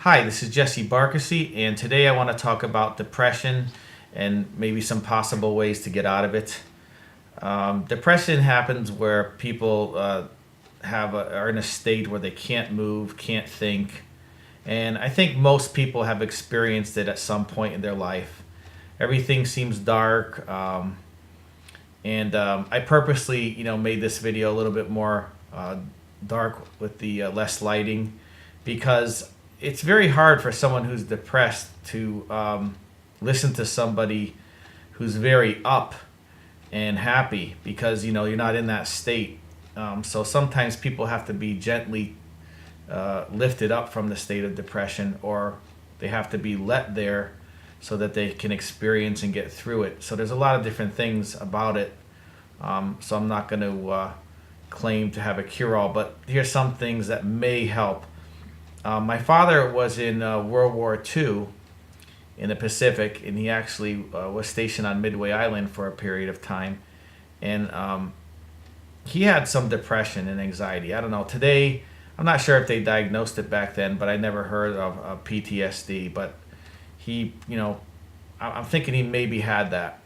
Hi, this is Jesse Barkasy, and today I want to talk about depression and maybe some possible ways to get out of it. Depression happens where people are in a state where they can't move, can't think, and I think most people have experienced it at some point in their life. Everything seems dark, and I purposely, made this video a little bit more dark with the less lighting because it's very hard for someone who's depressed to listen to somebody who's very up and happy because you're not in that state. So sometimes people have to be gently lifted up from the state of depression, or they have to be let there so that they can experience and get through it. So there's a lot of different things about it. So I'm not going to claim to have a cure-all, but here's some things that may help. My father was in World War II in the Pacific, and he actually was stationed on Midway Island for a period of time. And he had some depression and anxiety. I don't know. Today, I'm not sure if they diagnosed it back then, but I never heard of PTSD. But he, I'm thinking he maybe had that.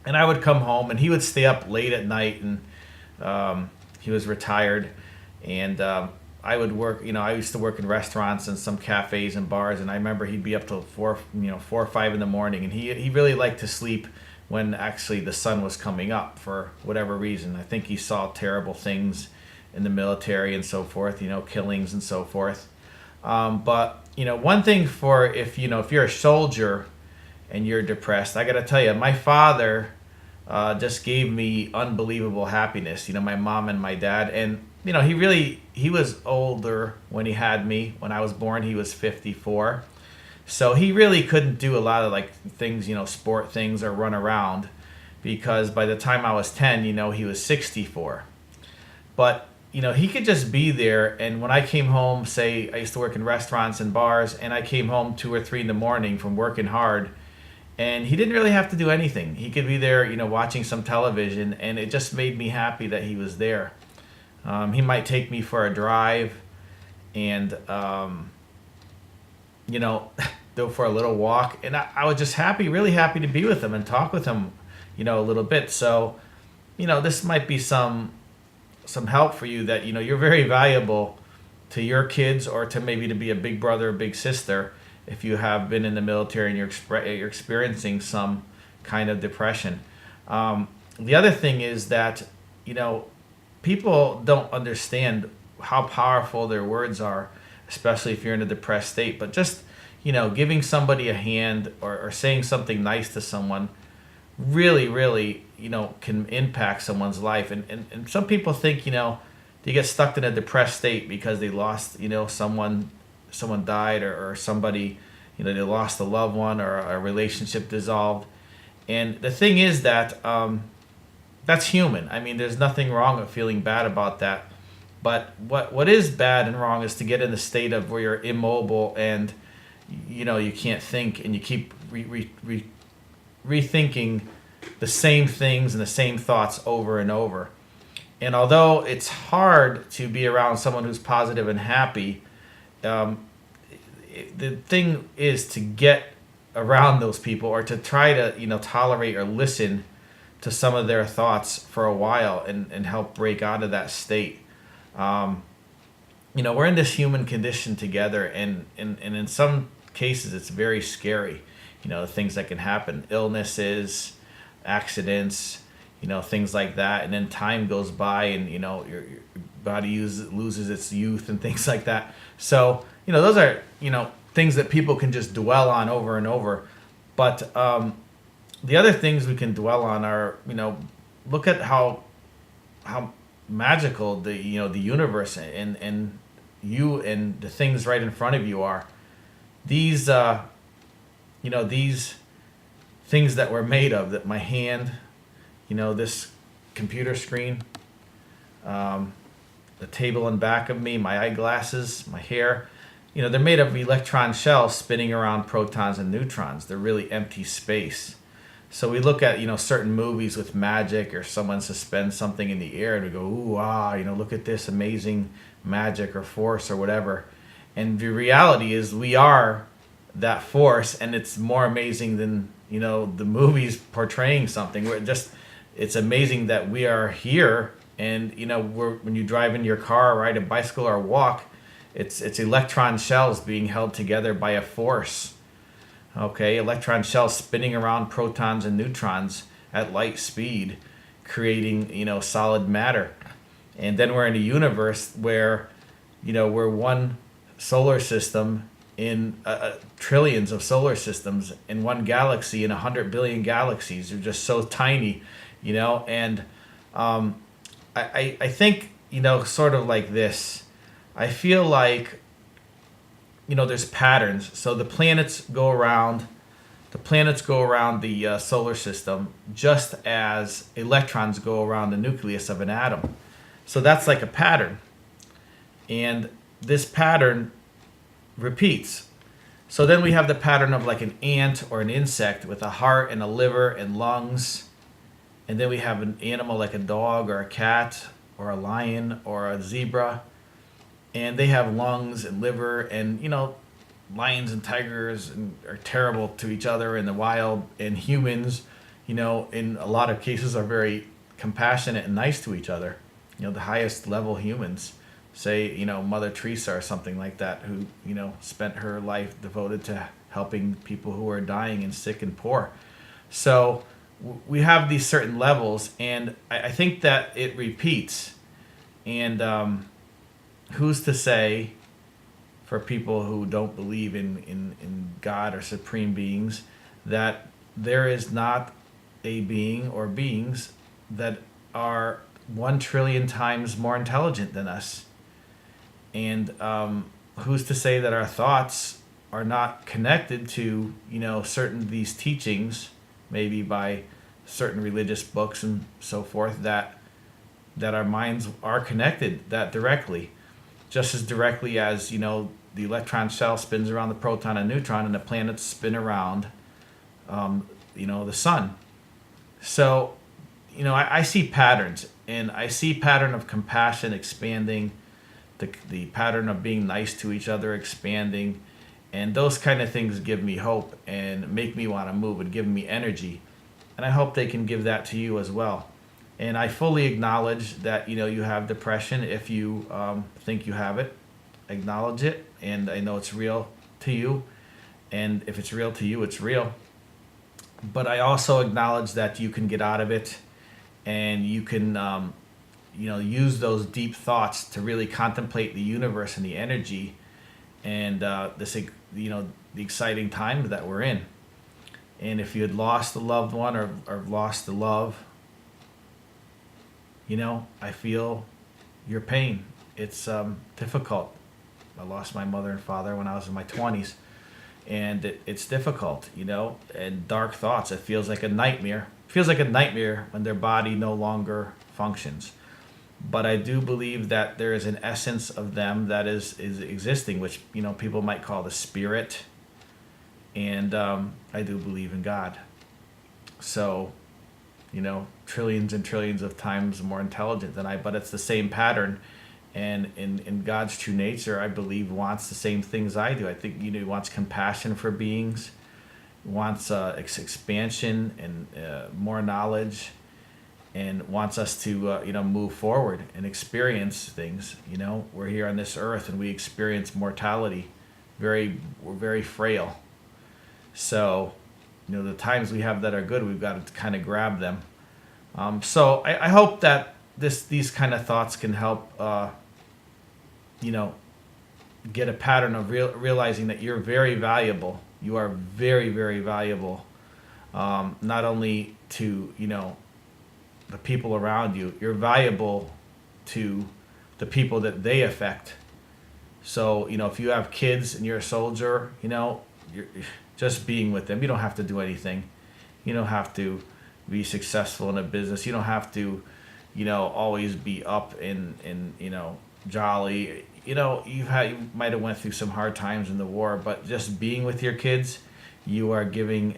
And I would come home, and he would stay up late at night, and he was retired. And I would work. I used to work in restaurants and some cafes and bars, and I remember he'd be up till 4 or 5 in the morning, and he really liked to sleep when actually the sun was coming up for whatever reason. I think he saw terrible things in the military and so forth, killings and so forth. But one thing for if you're a soldier and you're depressed, I got to tell you, my father just gave me unbelievable happiness. My mom and my dad, and he was older when he had me. When I was born, he was 54. So he really couldn't do a lot of things, sport things or run around, because by the time I was 10, he was 64. But he could just be there. And when I came home, say I used to work in restaurants and bars, and I came home 2 or 3 in the morning from working hard, and he didn't really have to do anything. He could be there, watching some television, and it just made me happy that he was there. He might take me for a drive, and go for a little walk, and I was just happy, really happy to be with him and talk with him, a little bit. So, this might be some help for you, that you're very valuable to your kids, or to maybe to be a big brother or big sister if you have been in the military and you're experiencing some kind of depression. The other thing is that people don't understand how powerful their words are, especially if you're in a depressed state. But just giving somebody a hand, or saying something nice to someone really, really, can impact someone's life. And some people think, they get stuck in a depressed state because they lost, someone died, or somebody, they lost a loved one, or a relationship dissolved. And the thing is that that's human. I mean, there's nothing wrong with feeling bad about that. But what is bad and wrong is to get in the state of where you're immobile, and you can't think, and you keep rethinking the same things and the same thoughts over and over. And although it's hard to be around someone who's positive and happy, the thing is to get around those people, or to try to tolerate or listen to some of their thoughts for a while, and help break out of that state. We're in this human condition together, and in some cases it's very scary. The things that can happen, illnesses, accidents, things like that. And then time goes by, and your body loses its youth and things like that. So those are things that people can just dwell on over and over. But the other things we can dwell on are, look at how magical the universe and you and the things right in front of you are. These these things that we're made of, that my hand, this computer screen, the table in back of me, my eyeglasses, my hair, they're made of electron shells spinning around protons and neutrons. They're really empty space. So we look at certain movies with magic, or someone suspends something in the air, and we go, ooh, look at this amazing magic or force or whatever. And the reality is we are that force, and it's more amazing than, the movies portraying something. It's amazing that we are here, and when you drive in your car, ride a bicycle, or walk, it's electron shells being held together by a force. Okay, electron shells spinning around protons and neutrons at light speed, creating solid matter. And then we're in a universe where we're one solar system in trillions of solar systems, in one galaxy in 100 billion galaxies. They're just so tiny, and I think sort of like this. I feel like there's patterns. So the planets go around the solar system just as electrons go around the nucleus of an atom. So that's like a pattern. And this pattern repeats. So then we have the pattern of like an ant or an insect with a heart and a liver and lungs. And then we have an animal like a dog or a cat or a lion or a zebra. And they have lungs and liver, and lions and tigers are terrible to each other in the wild, and humans, in a lot of cases, are very compassionate and nice to each other. The highest level humans, say, Mother Teresa or something like that, who, spent her life devoted to helping people who are dying and sick and poor. So we have these certain levels, and I think that it repeats. And who's to say, for people who don't believe in God or supreme beings, that there is not a being or beings that are 1 trillion times more intelligent than us? And who's to say that our thoughts are not connected to, certain of these teachings, maybe by certain religious books and so forth, that our minds are connected that directly, just as directly as, the electron shell spins around the proton and neutron, and the planets spin around, the sun. So, I see patterns, and I see pattern of compassion expanding, the pattern of being nice to each other expanding, and those kind of things give me hope and make me want to move and give me energy. And I hope they can give that to you as well. And I fully acknowledge that, you have depression. If you think you have it, acknowledge it. And I know it's real to you. And if it's real to you, it's real. But I also acknowledge that you can get out of it, and you can, use those deep thoughts to really contemplate the universe and the energy and the exciting times that we're in. And if you had lost a loved one or lost the love, I feel your pain. It's difficult. I lost my mother and father when I was in my 20s. And it's difficult, and dark thoughts. It feels like a nightmare. It feels like a nightmare when their body no longer functions. But I do believe that there is an essence of them that is existing, which, people might call the spirit. And I do believe in God. So, trillions and trillions of times more intelligent than I, but it's the same pattern. And in God's true nature, I believe, wants the same things I do. I think, he wants compassion for beings, wants expansion and more knowledge, and wants us to, move forward and experience things. We're here on this earth, and we experience mortality. We're very frail. So, the times we have that are good, we've got to kind of grab them. So I hope that these kind of thoughts can help, get a pattern of realizing that you're very valuable. You are very, very valuable, not only to, the people around you. You're valuable to the people that they affect. So, if you have kids and you're a soldier, you're just being with them. You don't have to do anything. You don't have to be successful in a business. You don't have to, always be up and jolly. You might have went through some hard times in the war, but just being with your kids, you are giving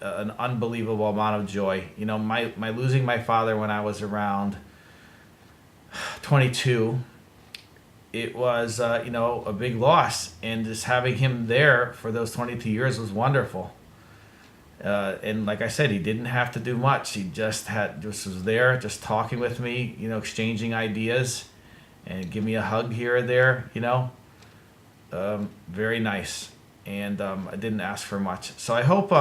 an unbelievable amount of joy. My losing my father when I was around 22, it was, a big loss. And just having him there for those 22 years was wonderful. And like I said, he didn't have to do much. He just was there, just talking with me, exchanging ideas, and give me a hug here or there. Very nice. And I didn't ask for much. So I hope,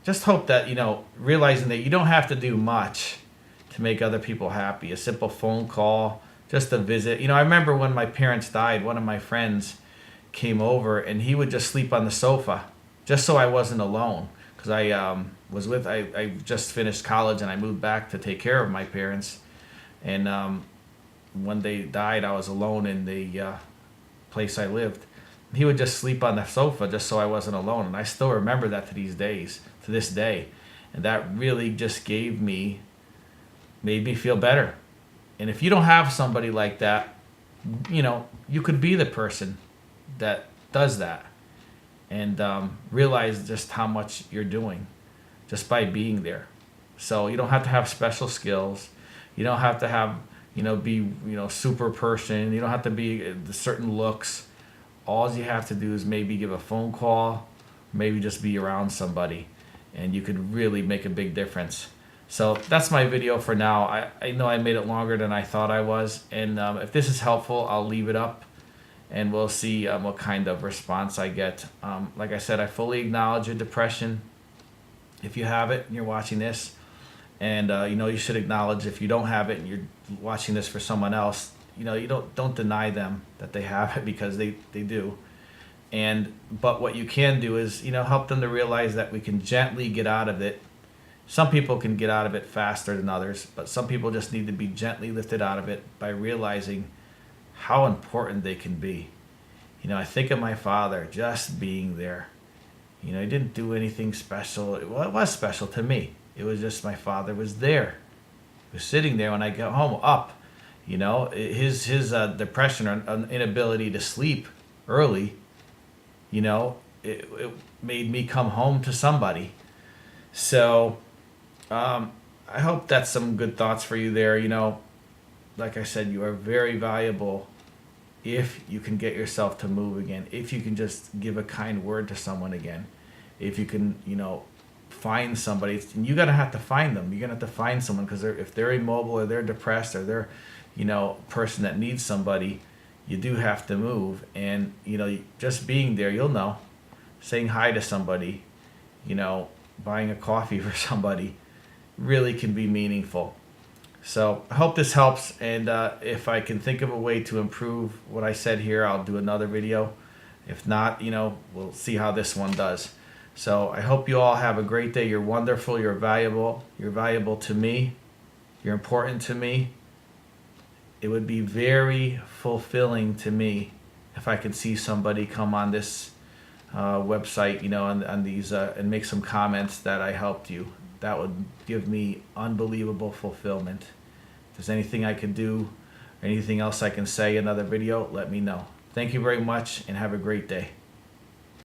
just hope that realizing that you don't have to do much to make other people happy. A simple phone call, just a visit. I remember when my parents died, one of my friends came over and he would just sleep on the sofa just so I wasn't alone, because I just finished college and I moved back to take care of my parents, and when they died I was alone in the place I lived. He would just sleep on the sofa just so I wasn't alone, and I still remember that to this day, and that really just made me feel better. And if you don't have somebody like that, you could be the person that does that, and realize just how much you're doing just by being there. So you don't have to have special skills. You don't have to have, be, super person. You don't have to be certain looks. All you have to do is maybe give a phone call, maybe just be around somebody, and you could really make a big difference. So that's my video for now. I know I made it longer than I thought I was, and if this is helpful, I'll leave it up, and we'll see what kind of response I get. Like I said, I fully acknowledge your depression if you have it and you're watching this, and you should acknowledge if you don't have it and you're watching this for someone else. You don't deny them that they have it, because they do. But what you can do is help them to realize that we can gently get out of it. Some people can get out of it faster than others, but some people just need to be gently lifted out of it by realizing how important they can be. I think of my father just being there. He didn't do anything special. Well, it was special to me. It was just my father was there. He was sitting there when I got home up. His depression or inability to sleep early, it made me come home to somebody. So I hope that's some good thoughts for you there. Like I said, you are very valuable if you can get yourself to move again, if you can just give a kind word to someone again, if you can, find somebody. And you're going to have to find them. You're going to have to find someone, because if they're immobile or they're depressed or they're, person that needs somebody, you do have to move. And, just being there, you'll know, saying hi to somebody, buying a coffee for somebody really can be meaningful. So I hope this helps, and if I can think of a way to improve what I said here, I'll do another video. If not, we'll see how this one does. So I hope you all have a great day. You're wonderful. You're valuable. You're valuable to me. You're important to me. It would be very fulfilling to me if I could see somebody come on this website, on these, and make some comments that I helped you. That would give me unbelievable fulfillment. If there's anything I can do, or anything else I can say in another video, let me know. Thank you very much, and have a great day.